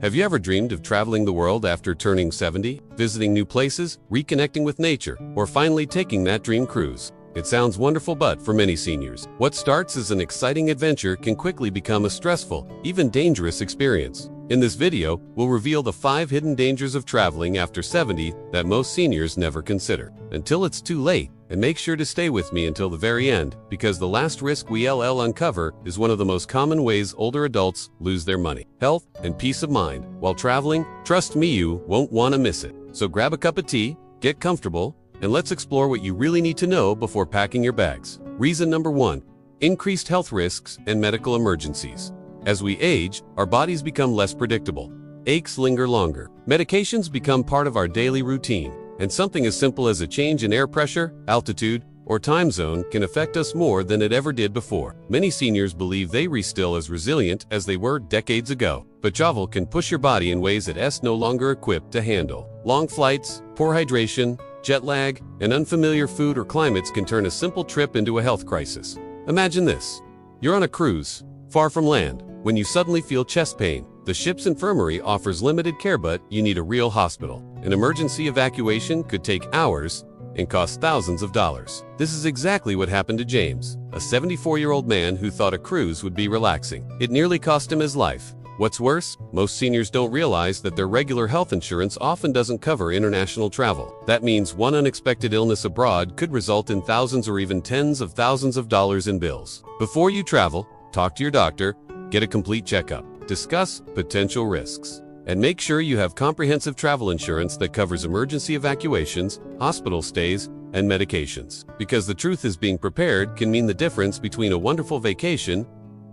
Have you ever dreamed of traveling the world after turning 70, visiting new places, reconnecting with nature, or finally taking that dream cruise? It sounds wonderful, but for many seniors, what starts as an exciting adventure can quickly become a stressful, even dangerous experience. In this video, we'll reveal the 5 hidden dangers of traveling after 70 that most seniors never consider. Until it's too late, and make sure to stay with me until the very end, because the last risk we'll uncover is one of the most common ways older adults lose their money, health, and peace of mind while traveling. Trust me, you won't want to miss it. So grab a cup of tea, get comfortable, and let's explore what you really need to know before packing your bags. Reason number 1. Increased health risks and medical emergencies. As we age, our bodies become less predictable. Aches linger longer. Medications become part of our daily routine, and something as simple as a change in air pressure, altitude, or time zone can affect us more than it ever did before. Many seniors believe they are still as resilient as they were decades ago, but travel can push your body in ways that is no longer equipped to handle. Long flights, poor hydration, jet lag, and unfamiliar food or climates can turn a simple trip into a health crisis. Imagine this. You're on a cruise, far from land, when you suddenly feel chest pain. The ship's infirmary offers limited care, but you need a real hospital. An emergency evacuation could take hours and cost thousands of dollars. This is exactly what happened to James, a 74-year-old man who thought a cruise would be relaxing. It nearly cost him his life. What's worse, most seniors don't realize that their regular health insurance often doesn't cover international travel. That means one unexpected illness abroad could result in thousands or even tens of thousands of dollars in bills. Before you travel, talk to your doctor, get a complete checkup, discuss potential risks, and make sure you have comprehensive travel insurance that covers emergency evacuations, hospital stays, and medications. Because the truth is, being prepared can mean the difference between a wonderful vacation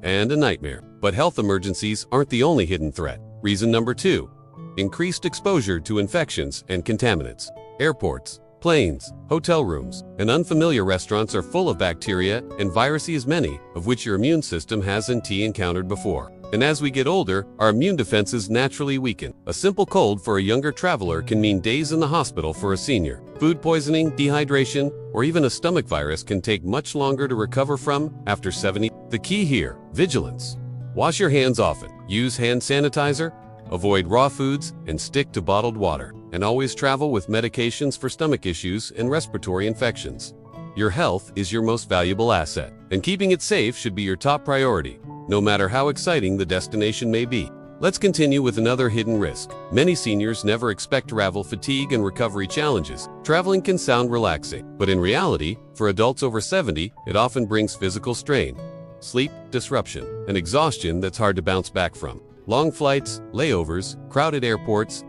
and a nightmare. But health emergencies aren't the only hidden threat. Reason number 2. Increased exposure to infections and contaminants. Airports, planes, hotel rooms, and unfamiliar restaurants are full of bacteria and viruses, many of which your immune system hasn't encountered before. And as we get older, our immune defenses naturally weaken. A simple cold for a younger traveler can mean days in the hospital for a senior. Food poisoning, dehydration, or even a stomach virus can take much longer to recover from after 70. The key here, vigilance. Wash your hands often, use hand sanitizer, avoid raw foods, and stick to bottled water. And always travel with medications for stomach issues and respiratory infections. Your health is your most valuable asset, and keeping it safe should be your top priority, no matter how exciting the destination may be. Let's continue with another hidden risk. Many seniors never expect travel fatigue and recovery challenges. Traveling can sound relaxing, but in reality, for adults over 70, it often brings physical strain, sleep disruption, and exhaustion that's hard to bounce back from. Long flights, layovers, crowded airports,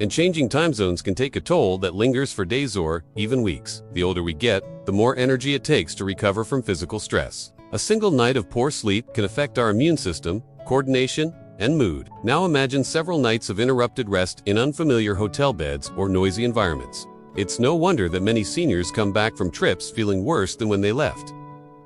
and changing time zones can take a toll that lingers for days or even weeks. The older we get, the more energy it takes to recover from physical stress. A single night of poor sleep can affect our immune system, coordination, and mood. Now imagine several nights of interrupted rest in unfamiliar hotel beds or noisy environments. It's no wonder that many seniors come back from trips feeling worse than when they left.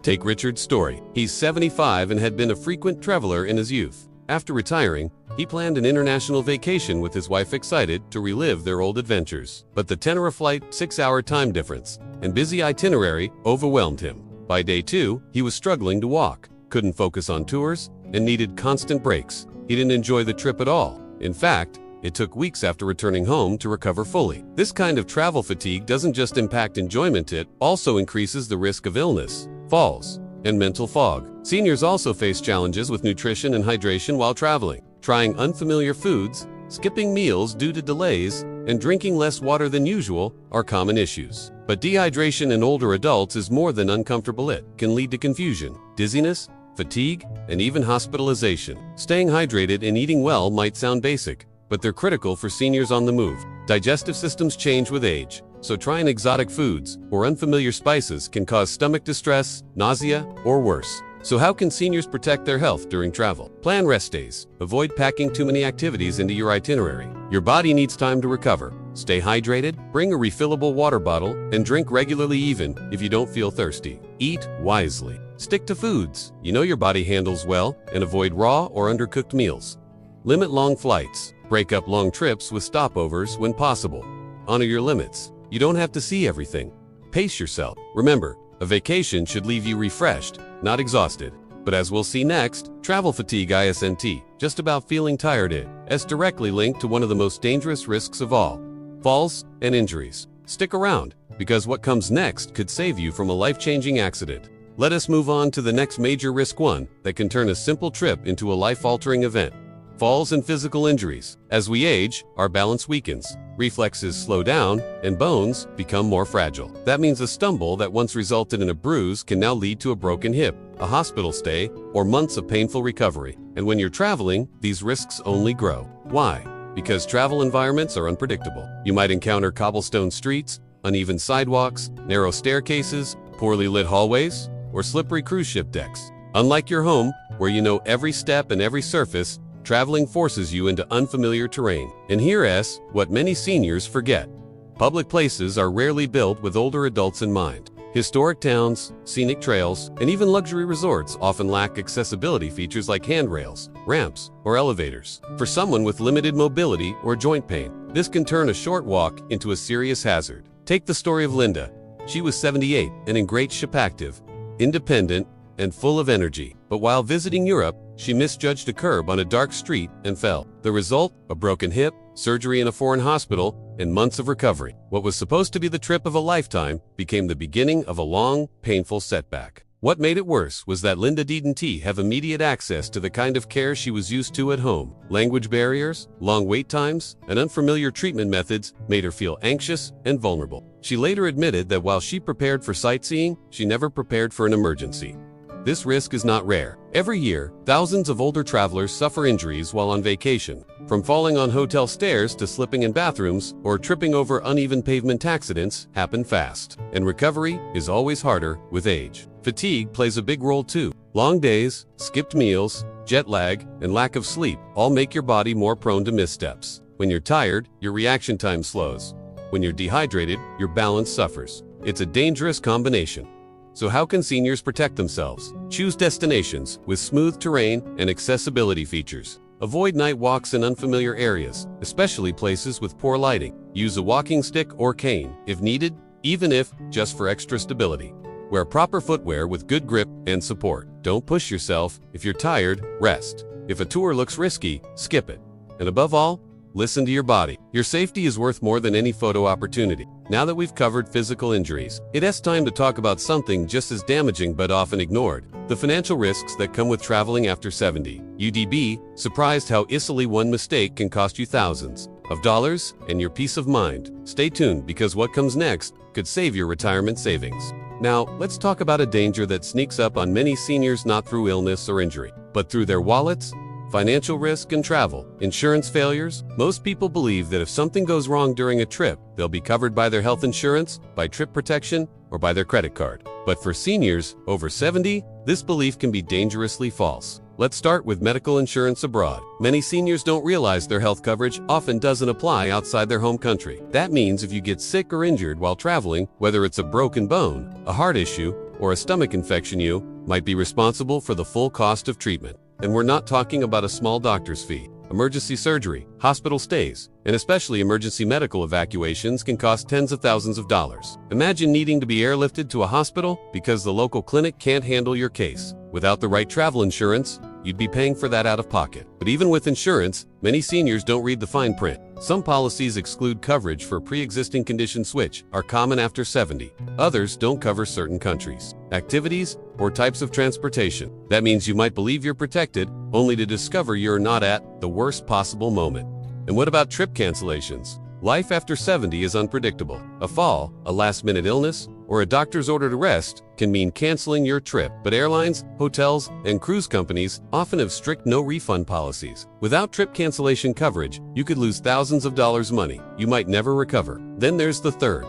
Take Richard's story. He's 75 and had been a frequent traveler in his youth. After retiring, he planned an international vacation with his wife, excited to relive their old adventures. But the Tenerife flight, 6-hour time difference, and busy itinerary overwhelmed him. By day 2, he was struggling to walk, couldn't focus on tours, and needed constant breaks. He didn't enjoy the trip at all. In fact, it took weeks after returning home to recover fully. This kind of travel fatigue doesn't just impact enjoyment, it also increases the risk of illness, falls, and mental fog. Seniors also face challenges with nutrition and hydration while traveling. Trying unfamiliar foods, skipping meals due to delays, and drinking less water than usual are common issues. But dehydration in older adults is more than uncomfortable. It can lead to confusion, dizziness, fatigue, and even hospitalization. Staying hydrated and eating well might sound basic, but they're critical for seniors on the move. Digestive systems change with age, so trying exotic foods or unfamiliar spices can cause stomach distress, nausea, or worse. So how can seniors protect their health during travel? Plan rest days. Avoid packing too many activities into your itinerary. Your body needs time to recover. Stay hydrated, bring a refillable water bottle, and drink regularly even if you don't feel thirsty. Eat wisely. Stick to foods you know your body handles well, and avoid raw or undercooked meals. Limit long flights. Break up long trips with stopovers when possible. Honor your limits. You don't have to see everything. Pace yourself. Remember, a vacation should leave you refreshed, not exhausted. But as we'll see next, travel fatigue isn't just about feeling tired. It's directly linked to one of the most dangerous risks of all: falls and injuries. Stick around, because what comes next could save you from a life-changing accident. Let us move on to the next major risk, one that can turn a simple trip into a life-altering event: falls and physical injuries. As we age, our balance weakens, reflexes slow down, and bones become more fragile. That means a stumble that once resulted in a bruise can now lead to a broken hip, a hospital stay, or months of painful recovery. And when you're traveling, these risks only grow. Why? Because travel environments are unpredictable. You might encounter cobblestone streets, uneven sidewalks, narrow staircases, poorly lit hallways, or slippery cruise ship decks. Unlike your home, where you know every step and every surface, traveling forces you into unfamiliar terrain. And here's what many seniors forget: public places are rarely built with older adults in mind. Historic towns, scenic trails, and even luxury resorts often lack accessibility features like handrails, ramps, or elevators. For someone with limited mobility or joint pain, this can turn a short walk into a serious hazard. Take the story of Linda. She was 78 and in great shape, active, independent, and full of energy. But while visiting Europe, she misjudged a curb on a dark street and fell. The result? A broken hip, surgery in a foreign hospital, and months of recovery. What was supposed to be the trip of a lifetime became the beginning of a long, painful setback. What made it worse was that Linda didn't have immediate access to the kind of care she was used to at home. Language barriers, long wait times, and unfamiliar treatment methods made her feel anxious and vulnerable. She later admitted that while she prepared for sightseeing, she never prepared for an emergency. This risk is not rare. Every year, thousands of older travelers suffer injuries while on vacation. From falling on hotel stairs to slipping in bathrooms or tripping over uneven pavement, accidents happen fast. And recovery is always harder with age. Fatigue plays a big role too. Long days, skipped meals, jet lag, and lack of sleep all make your body more prone to missteps. When you're tired, your reaction time slows. When you're dehydrated, your balance suffers. It's a dangerous combination. So how can seniors protect themselves? Choose destinations with smooth terrain and accessibility features. Avoid night walks in unfamiliar areas, especially places with poor lighting. Use a walking stick or cane if needed, even if just for extra stability. Wear proper footwear with good grip and support. Don't push yourself. If you're tired, rest. If a tour looks risky, skip it. And above all, listen to your body. Your safety is worth more than any photo opportunity. Now that we've covered physical injuries, it's time to talk about something just as damaging but often ignored: the financial risks that come with traveling after 70. You'd be surprised how easily one mistake can cost you thousands of dollars and your peace of mind. Stay tuned, because what comes next could save your retirement savings. Now, let's talk about a danger that sneaks up on many seniors, not through illness or injury, but through their wallets, financial risk, and travel insurance failures. Most people believe that if something goes wrong during a trip, they'll be covered by their health insurance, by trip protection, or by their credit card. But for seniors over 70, this belief can be dangerously false. Let's start with medical insurance abroad. Many seniors don't realize their health coverage often doesn't apply outside their home country. That means if you get sick or injured while traveling, whether it's a broken bone, a heart issue, or a stomach infection, you might be responsible for the full cost of treatment. And we're not talking about a small doctor's fee. Emergency surgery, hospital stays, and especially emergency medical evacuations can cost tens of thousands of dollars. Imagine needing to be airlifted to a hospital because the local clinic can't handle your case. Without the right travel insurance, you'd be paying for that out of pocket. But even with insurance, many seniors don't read the fine print. Some policies exclude coverage for pre-existing conditions, which are common after 70. Others don't cover certain countries, activities, or types of transportation. That means you might believe you're protected, only to discover you're not at the worst possible moment. And what about trip cancellations? Life after 70 is unpredictable. A fall, a last-minute illness, or a doctor's order to rest can mean canceling your trip. But airlines, hotels, and cruise companies often have strict no-refund policies. Without trip cancellation coverage, you could lose thousands of dollars money you might never recover. Then there's the third.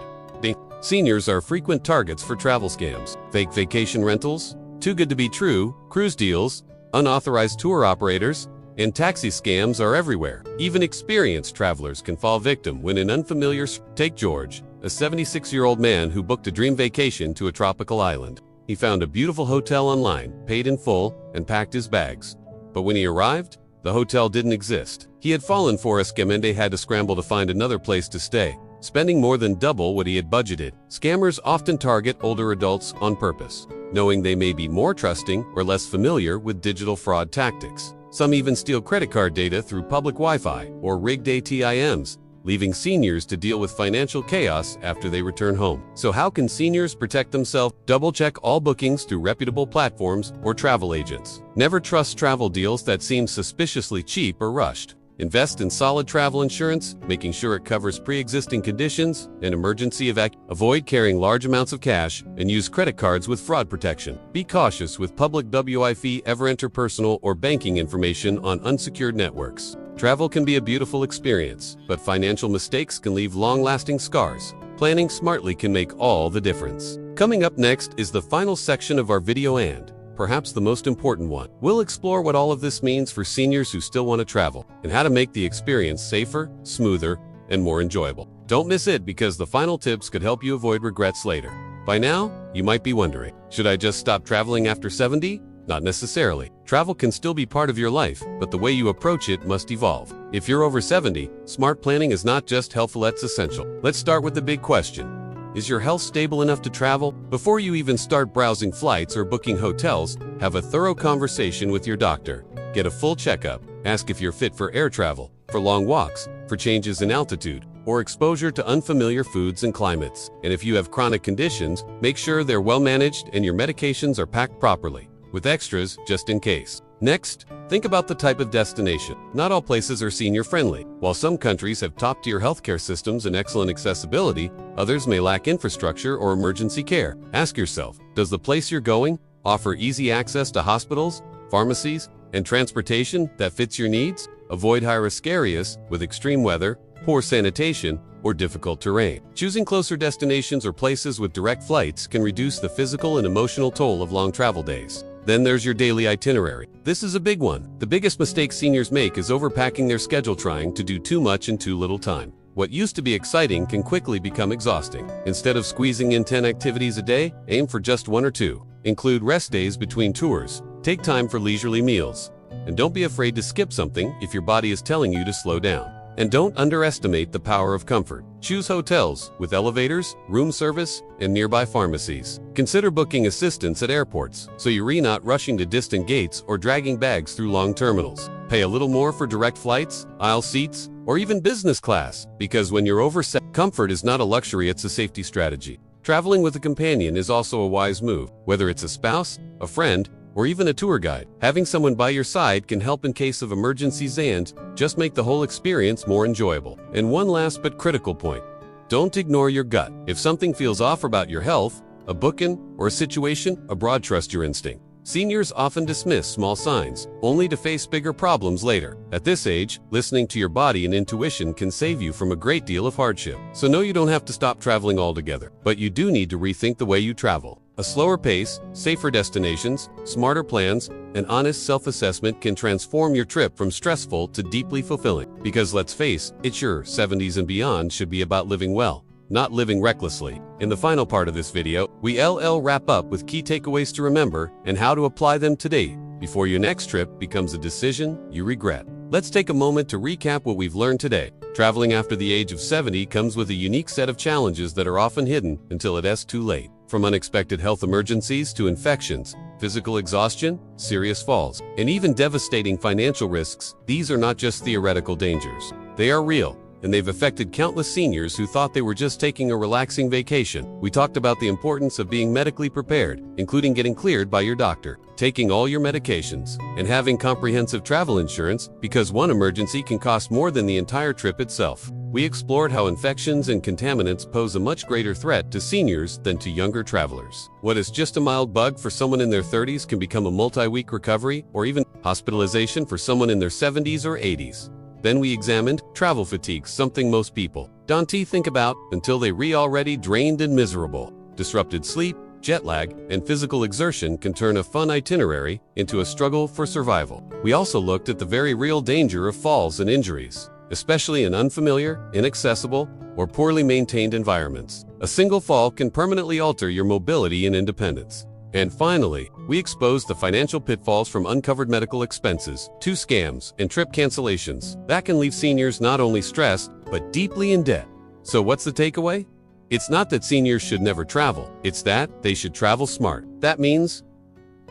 Seniors are frequent targets for travel scams. Fake vacation rentals, too good to be true, cruise deals, unauthorized tour operators, and taxi scams are everywhere. Even experienced travelers can fall victim when an unfamiliar. Take George, a 76-year-old man who booked a dream vacation to a tropical island. He found a beautiful hotel online, paid in full, and packed his bags. But when he arrived, the hotel didn't exist. He had fallen for a scam and had to scramble to find another place to stay, spending more than double what he had budgeted. Scammers often target older adults on purpose. knowing they may be more trusting or less familiar with digital fraud tactics. Some even steal credit card data through public Wi-Fi or rigged ATMs, leaving seniors to deal with financial chaos after they return home. So how can seniors protect themselves? Double-check all bookings through reputable platforms or travel agents. Never trust travel deals that seem suspiciously cheap or rushed. Invest in solid travel insurance, making sure it covers pre-existing conditions and emergency evacuation. Avoid carrying large amounts of cash and use credit cards with fraud protection. Be cautious with public Wi-Fi, ever enter personal or banking information on unsecured networks. Travel can be a beautiful experience, but financial mistakes can leave long-lasting scars. Planning smartly can make all the difference. Coming up next is the final section of our video and perhaps the most important one. We'll explore what all of this means for seniors who still want to travel and how to make the experience safer, smoother, and more enjoyable. Don't miss it because the final tips could help you avoid regrets later. By now, you might be wondering, should I just stop traveling after 70? Not necessarily. Travel can still be part of your life, but the way you approach it must evolve. If you're over 70, smart planning is not just helpful, it's essential. Let's start with the big question. Is your health stable enough to travel? Before you even start browsing flights or booking hotels, have a thorough conversation with your doctor. Get a full checkup. Ask if you're fit for air travel, for long walks, for changes in altitude, or exposure to unfamiliar foods and climates. And if you have chronic conditions, make sure they're well managed and your medications are packed properly, with extras just in case. Next, think about the type of destination. Not all places are senior-friendly. While some countries have top-tier healthcare systems and excellent accessibility, others may lack infrastructure or emergency care. Ask yourself, does the place you're going offer easy access to hospitals, pharmacies, and transportation that fits your needs? Avoid high-risk areas with extreme weather, poor sanitation, or difficult terrain. Choosing closer destinations or places with direct flights can reduce the physical and emotional toll of long travel days. Then there's your daily itinerary. This is a big one. The biggest mistake seniors make is overpacking their schedule, trying to do too much in too little time. What used to be exciting can quickly become exhausting. Instead of squeezing in 10 activities a day, aim for just 1 or 2. Include rest days between tours. Take time for leisurely meals. And don't be afraid to skip something if your body is telling you to slow down. And don't underestimate the power of comfort. Choose hotels with elevators, room service, and nearby pharmacies. Consider booking assistance at airports, so you're not rushing to distant gates or dragging bags through long terminals. Pay a little more for direct flights, aisle seats, or even business class, because when you're comfort is not a luxury, it's a safety strategy. Traveling with a companion is also a wise move, whether it's a spouse, a friend, or even a tour guide. Having someone by your side can help in case of emergencies and just make the whole experience more enjoyable. And one last but critical point. Don't ignore your gut. If something feels off about your health, a booking, or a situation abroad, trust your instinct. Seniors often dismiss small signs, only to face bigger problems later. At this age, listening to your body and intuition can save you from a great deal of hardship. So no, you don't have to stop traveling altogether, but you do need to rethink the way you travel. A slower pace, safer destinations, smarter plans, and honest self-assessment can transform your trip from stressful to deeply fulfilling. Because let's face it, your 70s and beyond should be about living well, not living recklessly. In the final part of this video, we'll wrap up with key takeaways to remember and how to apply them today before your next trip becomes a decision you regret. Let's take a moment to recap what we've learned today. Traveling after the age of 70 comes with a unique set of challenges that are often hidden until it's too late. From unexpected health emergencies to infections, physical exhaustion, serious falls, and even devastating financial risks, these are not just theoretical dangers. They are real, and they've affected countless seniors who thought they were just taking a relaxing vacation. We talked about the importance of being medically prepared, including getting cleared by your doctor, taking all your medications, and having comprehensive travel insurance, because one emergency can cost more than the entire trip itself. We explored how infections and contaminants pose a much greater threat to seniors than to younger travelers. What is just a mild bug for someone in their 30s can become a multi-week recovery or even hospitalization for someone in their 70s or 80s. Then we examined travel fatigue, something most people don't think about until they're already drained and miserable. Disrupted sleep, jet lag, and physical exertion can turn a fun itinerary into a struggle for survival. We also looked at the very real danger of falls and injuries, especially in unfamiliar, inaccessible, or poorly maintained environments. A single fall can permanently alter your mobility and independence. And finally, we exposed the financial pitfalls from uncovered medical expenses to scams and trip cancellations that can leave seniors not only stressed, but deeply in debt. So what's the takeaway? It's not that seniors should never travel, it's that they should travel smart. That means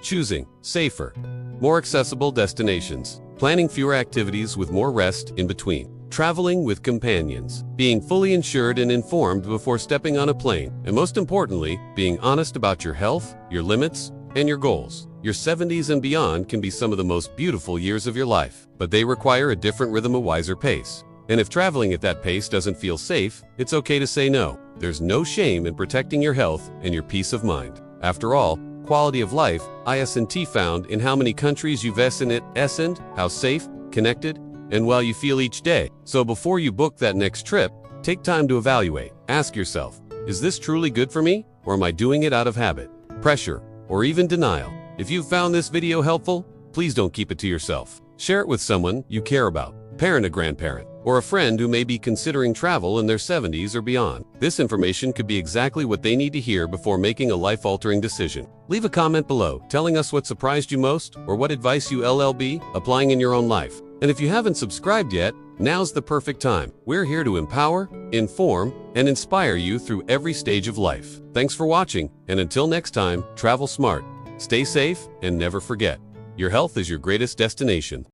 choosing safer, more accessible destinations, planning fewer activities with more rest in between, traveling with companions, being fully insured and informed before stepping on a plane, and most importantly, being honest about your health, your limits, and your goals. Your 70s and beyond can be some of the most beautiful years of your life, but they require a different rhythm, a wiser pace. And if traveling at that pace doesn't feel safe, it's okay to say no. There's no shame in protecting your health and your peace of mind. After all, quality of life isn't found in how many countries you visit, it isn't how safe, connected, and well you feel each day. So before you book that next trip, take time to evaluate. Ask yourself, is this truly good for me, or am I doing it out of habit, pressure, or even denial? If you found this video helpful, please don't keep it to yourself. Share it with someone you care about, parent, a grandparent, or a friend who may be considering travel in their 70s or beyond. This information could be exactly what they need to hear before making a life-altering decision. Leave a comment below telling us what surprised you most or what advice you'll be applying in your own life. And if you haven't subscribed yet, now's the perfect time. We're here to empower, inform, and inspire you through every stage of life. Thanks for watching, and until next time, travel smart, stay safe, and never forget, your health is your greatest destination.